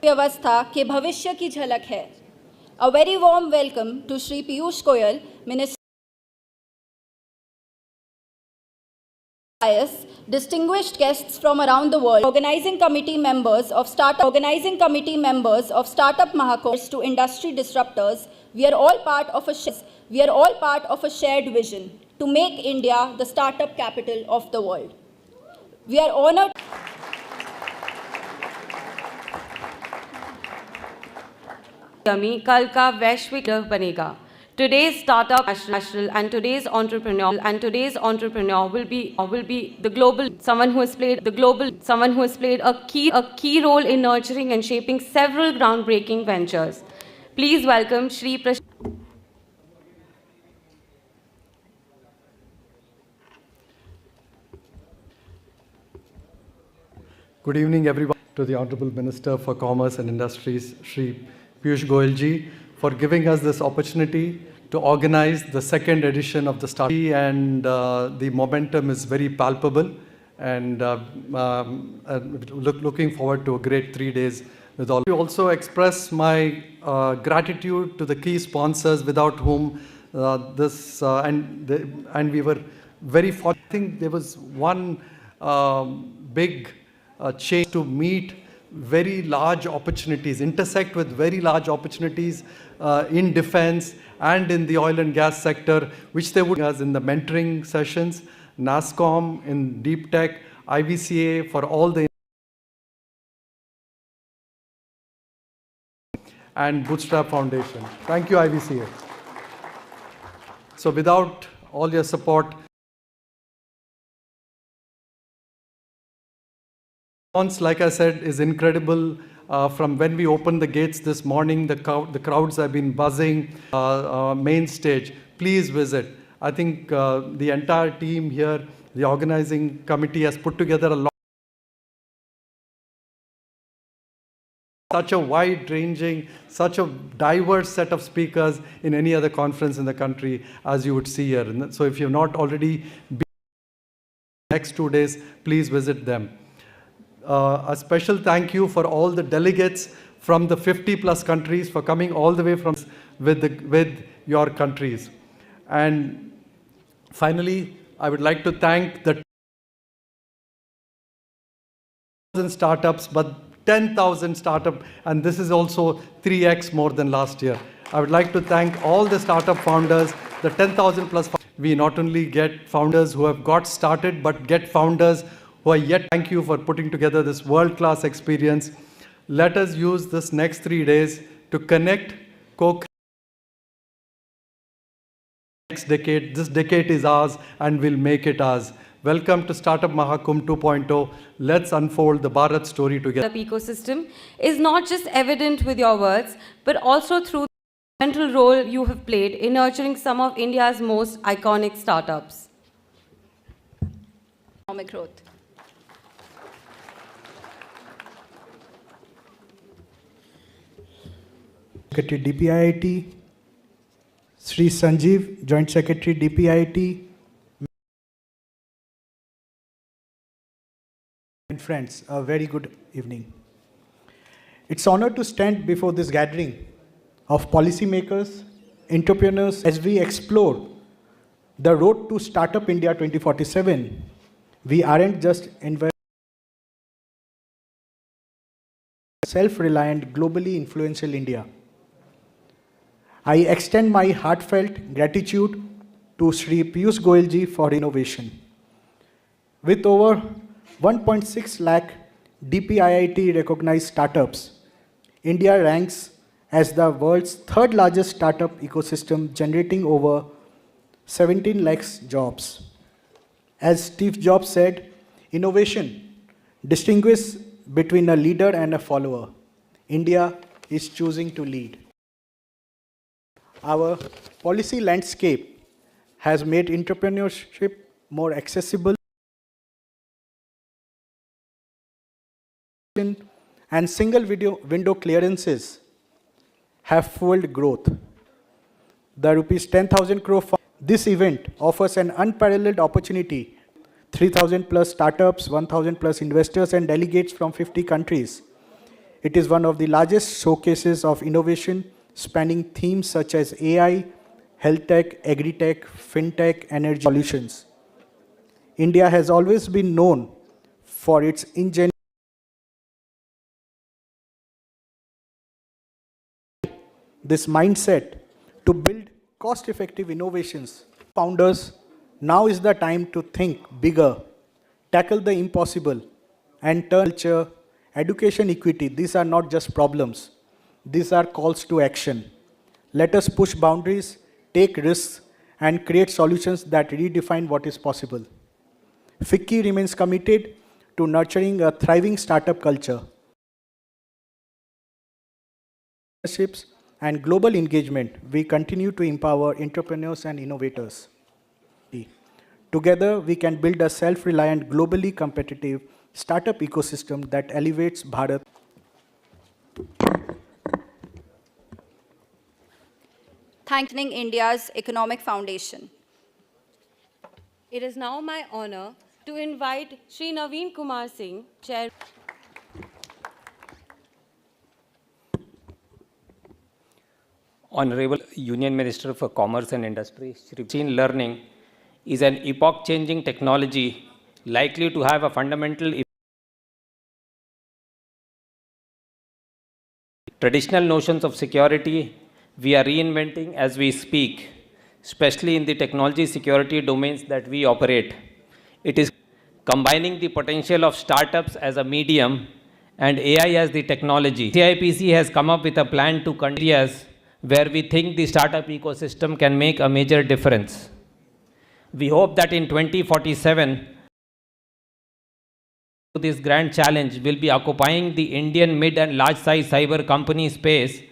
व्यवस्था के भविष्य की झलक है. A very warm welcome to Shri Piyush Goyal, Minister. Distinguished guests from around the world, organizing committee members of Startup Mahakumbh to industry disruptors, we are all part of a shared vision to make India the startup capital of the world. We are honored. कल का वैश्विक बनेगा. Today's startup national and today's entrepreneur will be the global someone who has played a key role in nurturing and shaping several groundbreaking ventures. Please welcome Shri Prash. Good evening, everyone. To the Honorable Minister for Commerce and Industries, Shri Piyush Goyal ji, for giving us this opportunity to organize the second edition of the Startup, and the momentum is very palpable, and looking forward to a great 3 days with all. I also express my gratitude to the key sponsors without whom and we were very fortunate. I think there was one big change to meet very large opportunities, intersect with very large opportunities in defense and in the oil and gas sector, which they would as in the mentoring sessions, NASSCOM in deep tech, IVCA for all the and Bootstrap Foundation. Thank you, IVCA. So without all your support, like I said, is incredible. From when we opened the gates this morning, the crowds have been buzzing. Main stage, please visit. I think the entire team here, the organizing committee has put together a lot. Such a wide-ranging, such a diverse set of speakers in any other conference in the country, as you would see here. And so if you've not already been next 2 days, please visit them. A special thank you for all the delegates from the 50+ countries for coming all the way from with your countries. And finally, I would like to thank the startups, but 10,000 startup, and this is also 3x more than last year. I would like to thank all the startup founders, the 10,000+. We not only get founders who have got started, but get founders who are yet. Thank you for putting together this world-class experience. Let us use this next 3 days to connect, co-create. Next decade, this decade is ours and we'll make it ours. Welcome to Startup Mahakum 2.0. Let's unfold the Bharat story together. The ecosystem is not just evident with your words, but also through the central role you have played in nurturing some of India's most iconic startups. Economic growth. Secretary DPIIT, Sri Sanjeev, Joint Secretary DPIIT, and friends, a very good evening. It's an honor to stand before this gathering of policymakers, entrepreneurs, as we explore the road to Startup India 2047. We aren't just self-reliant, globally influential India. I extend my heartfelt gratitude to Shri Piyush Goyal ji for innovation. With over 1.6 lakh DPIIT recognized startups, India ranks as the world's third largest startup ecosystem, generating over 17 lakhs jobs. As Steve Jobs said, innovation distinguishes between a leader and a follower. India is choosing to lead. Our policy landscape has made entrepreneurship more accessible, and single window clearances have fueled growth. The rupees 10,000 crore fund. This event offers an unparalleled opportunity. 3,000 plus startups, 1,000 plus investors and delegates from 50 countries. It is one of the largest showcases of innovation spanning themes such as AI, HealthTech, AgriTech, FinTech, energy solutions. India has always been known for its ingenuity. This mindset to build cost-effective innovations. Founders, now is the time to think bigger, tackle the impossible, and turn culture, education equity. These are not just problems. These are calls to action. Let us push boundaries, take risks, and create solutions that redefine what is possible. FICCI remains committed to nurturing a thriving startup culture. And global engagement, we continue to empower entrepreneurs and innovators. Together, we can build a self-reliant, globally competitive startup ecosystem that elevates Bharat. Thanking India's economic foundation. It is now my honor to invite Shri Naveen Kumar Singh, Chair. Honorable Union Minister for Commerce and Industry, machine learning is an epoch-changing technology likely to have a fundamental traditional notions of security we are reinventing as we speak, especially in the technology security domains that we operate. It is combining the potential of startups as a medium and AI as the technology. CIPC has come up with a plan to areas where we think the startup ecosystem can make a major difference. We hope that in 2047, this grand challenge will be occupying the Indian mid and large size cyber company space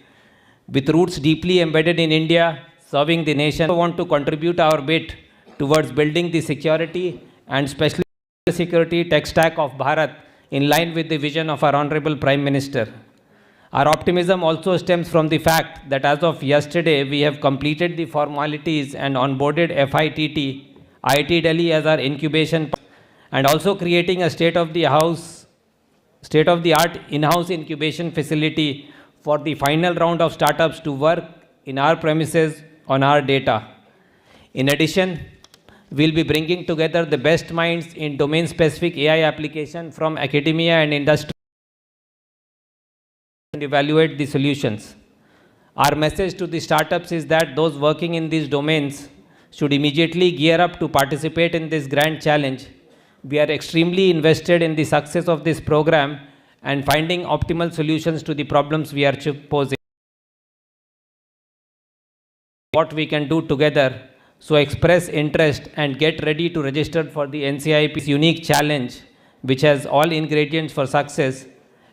with roots deeply embedded in India, serving the nation. We want to contribute our bit towards building the security and especially security tech stack of Bharat in line with the vision of our Honorable Prime Minister. Our optimism also stems from the fact that as of yesterday, we have completed the formalities and onboarded FITT, IIT Delhi as our incubation, and also creating a state-of-the-art in-house incubation facility for the final round of startups to work in our premises on our data. In addition, we'll be bringing together the best minds in domain-specific AI application from academia and industry and evaluate the solutions. Our message to the startups is that those working in these domains should immediately gear up to participate in this grand challenge. We are extremely invested in the success of this program and finding optimal solutions to the problems we are posing. What we can do together, so express interest and get ready to register for the NCIP's unique challenge, which has all ingredients for success,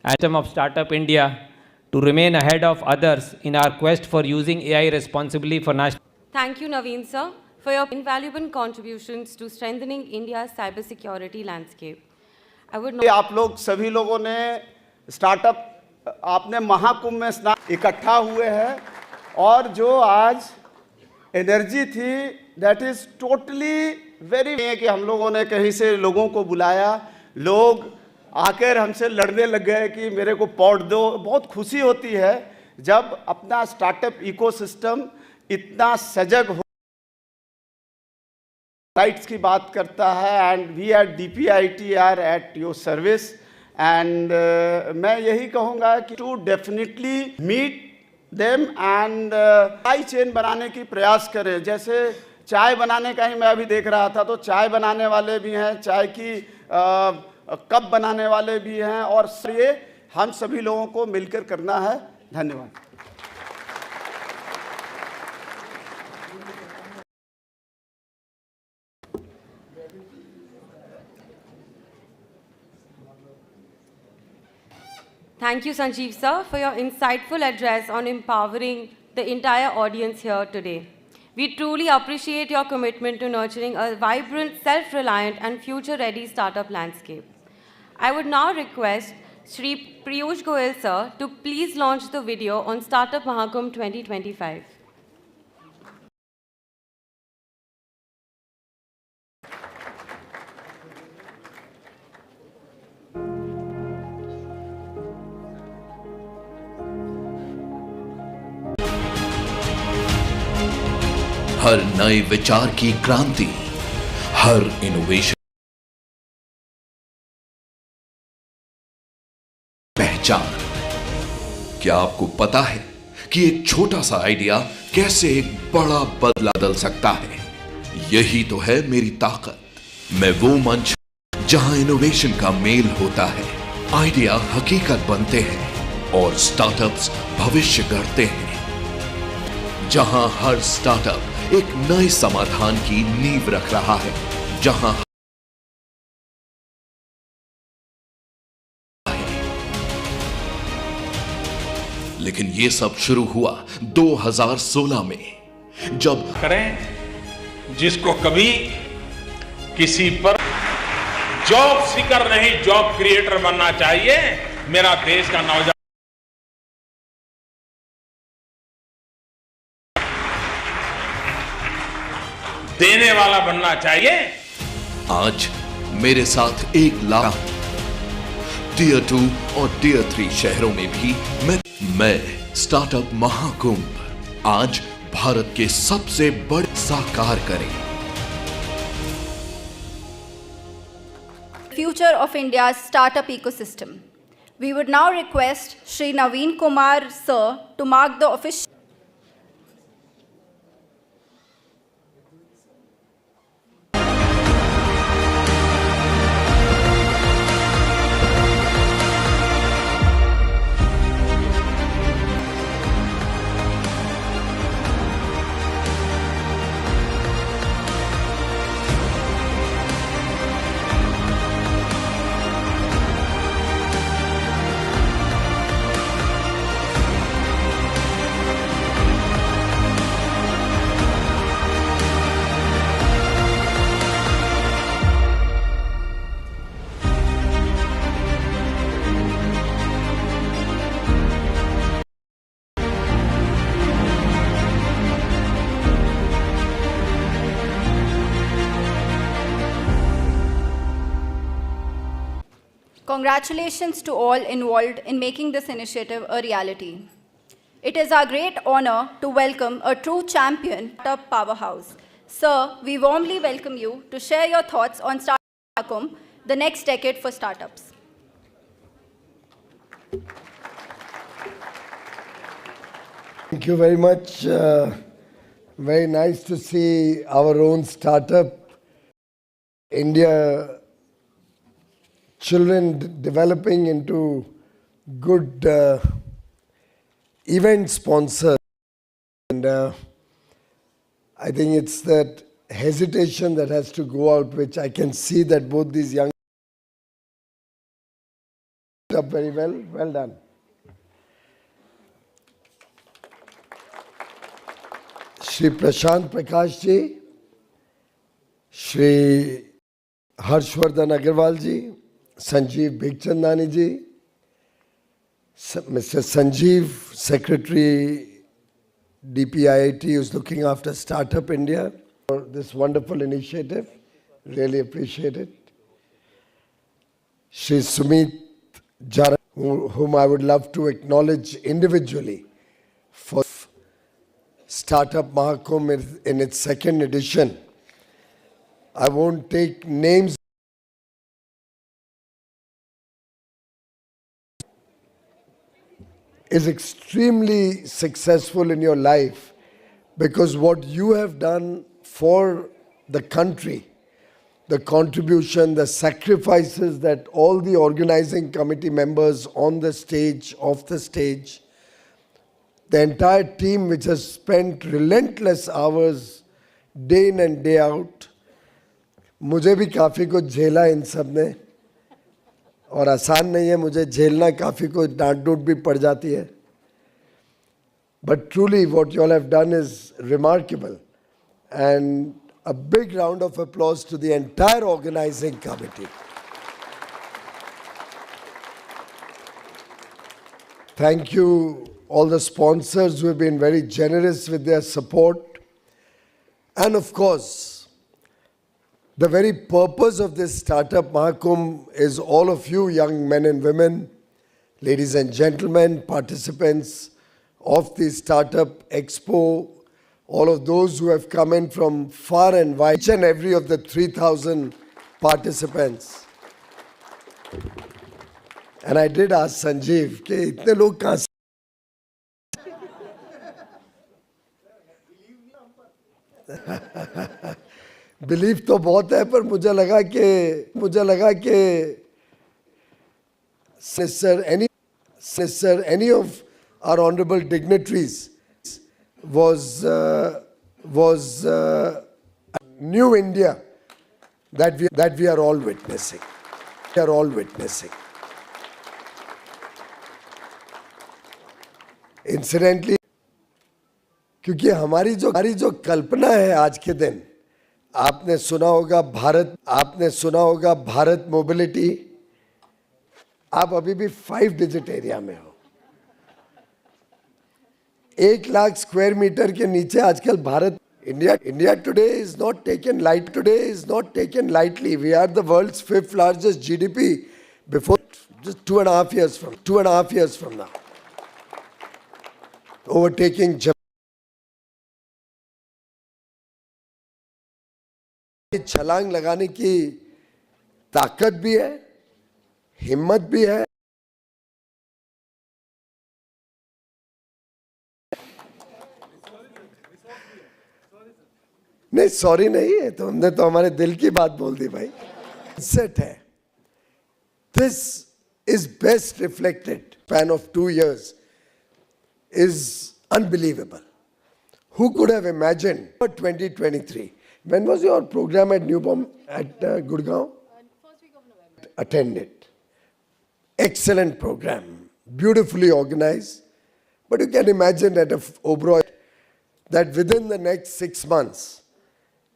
and of Startup India to remain ahead of others in our quest for using AI responsibly for national. Thank you, Naveen sir, for your invaluable contributions to strengthening India's cybersecurity landscape. I would not. आप लोग सभी लोगों ने startup आपने महाकुंभ में इकट्ठा हुए हैं और जो आज एनर्जी थी दैट इज टोटली वेरी है कि हम लोगों ने कहीं से लोगों को बुलाया, लोग आकर हमसे लड़ने लग गए कि मेरे को पॉट दो। बहुत खुशी होती है जब अपना स्टार्टअप इकोसिस्टम इतना सजग हो राइट्स की बात करता है and we at DPIIT are at your service and मैं यही कहूँगा कि to definitely meet them and supply chain बनाने की प्रयास करें। जैसे चाय बनाने का ही मैं अभी देख रहा था, तो चाय बनाने वाले भी हैं, चाय की कप बनाने वाले भी हैं, और ये हम सभी लोगों को मिलकर करना है। धन्यवाद। Thank you, Sanjeev sir, for your insightful address on empowering the entire audience here today. We truly appreciate your commitment to nurturing a vibrant, self-reliant and future-ready startup landscape. I would now request Shri Piyush Goyal sir to please launch the video on Startup Mahakum 2025. हर नए विचार की क्रांति, हर innovation पहचान। क्या आपको पता है कि एक छोटा सा आइडिया कैसे एक बड़ा बदल सकता है? यही तो है मेरी ताकत। मैं वो मंच जहां इनोवेशन का मेल होता है, आइडिया हकीकत बनते हैं और स्टार्टअप्स भविष्य गढ़ते हैं। जहां हर स्टार्टअप एक नए समाधान की नींव रख रहा है, जहां लेकिन ये सब शुरू हुआ 2016 में, जब करें जिसको कभी किसी पर जॉब सीकर नहीं जॉब क्रिएटर बनना चाहिए। मेरा देश का नौजवान देने वाला बनना चाहिए। आज मेरे साथ 1 लाख टियर 2 और टियर 3 शहरों में भी मैं स्टार्टअप महाकुंभ आज भारत के सबसे बड़े साकार करें। Future of India's startup ecosystem. We would now request Shri Naveen Kumar sir to mark the official Congratulations to all involved in making this initiative a reality. It is our great honor to welcome a true champion, startup powerhouse. Sir, we warmly welcome you to share your thoughts on Startup Mahakum, the next decade for startups. Thank you very much. Very nice to see our own startup, India, children developing into good event sponsors. And I think it's that hesitation that has to go out, which I can see that both these young up very well. Well done. Shri Prashant Prakash ji, Shri Harshvardhan Agarwal ji, Sanjeev Bhigchandani ji, Mr. Sanjeev, Secretary DPIIT, who's looking after Startup India, for this wonderful initiative. Really appreciate it. Shri Sumit Jara, whom I would love to acknowledge individually for Startup Mahakumbh in its second edition. I won't take names. Is extremely successful in your life because what you have done for the country, the contribution, the sacrifices that all the organizing committee members on the stage, off the stage, the entire team which has spent relentless hours, day in and day out. मुझे भी काफ़ी कुछ झेला इन सब ने और आसान नहीं है मुझे झेलना काफ़ी कुछ डांट डूट भी पड़ जाती है but truly what you all have done is remarkable and a big round of applause to the entire organizing committee. Thank you all the sponsors who have been very generous with their support. And of course, the very purpose of this Startup Mahakumbh is all of you young men and women, ladies and gentlemen, participants of the Startup Expo, all of those who have come in from far and wide, each and every of the 3,000 participants. And I did ask Sanjeev, कि इतने लोग कहाँ से? Belief तो बहुत है, पर मुझे लगा कि Sir, any of our honorable dignitaries was new India that we are all witnessing. Incidentally, क्योंकि हमारी जो कल्पना है आज के दिन, आपने सुना होगा भारत मोबिलिटी, आप अभी भी 5 डिजिट एरिया में हो। 1 लाख स्क्वायर मीटर के नीचे आजकल Bharat, India today is not taken lightly. We are the world's 5th largest GDP before just 2.5 years from now. Overtaking Japan. छलांग लगाने की ताकत भी है, हिम्मत भी है। नहीं, सॉरी नहीं है, तो हमने तो हमारे दिल की बात बोल दी भाई। सेट है। This is best reflected. Span of 2 years is unbelievable. Who could have imagined? 2023. When was your program at Newbom at Gurgaon? First week of November. Attended. Excellent program, beautifully organized. But you can imagine at Oberoi that within the next 6 months,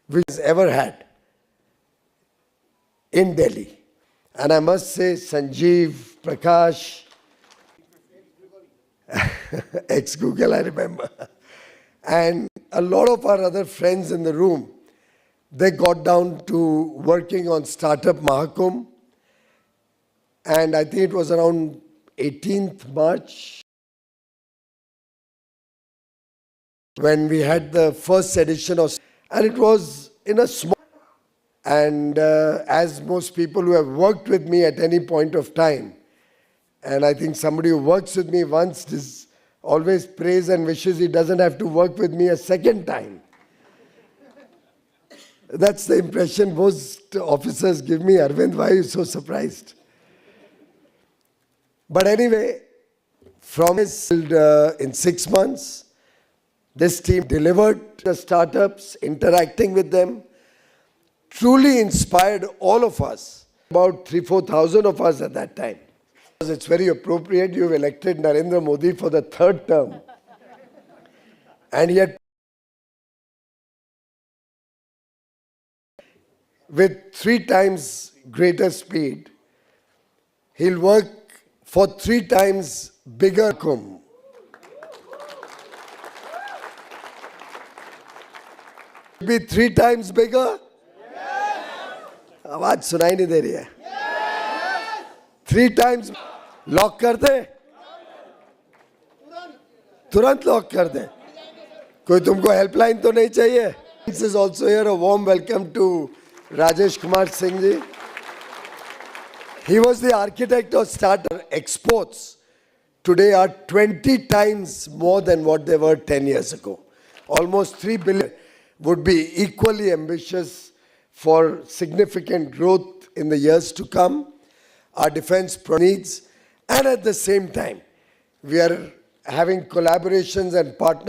which has ever had in Delhi. And I must say, Sanjeev, Prakash, ex-Google, I remember, and a lot of our other friends in the room, they got down to working on Startup Mahakum. And I think it was around 18th March when we had the first edition of, and it was in a small, and as most people who have worked with me at any point of time, and I think somebody who works with me once is always prays and wishes he doesn't have to work with me a second time. That's the impression most officers give me. Arvind, why are you so surprised? But anyway, from this, in 6 months, this team delivered the startups, interacting with them, truly inspired all of us, about 3,000-4,000 of us at that time. It's very appropriate you've elected Narendra Modi for the 3rd term. And yet, with 3 times greater speed, he'll work for 3 times bigger Mahakumbh. Be 3 times bigger? आवाज सुनाई नहीं दे रही है। 3 times lock कर दे, तुरंत lock कर दे। कोई तुमको हेल्पलाइन तो नहीं चाहिए? This is also here a warm welcome to Rajesh Kumar Singh ji. He was the architect of startup. Exports today are 20 times more than what they were 10 years ago. Almost 3 billion. Would be equally ambitious for significant growth in the years to come. Our defense needs, and at the same time, we are having collaborations and partnerships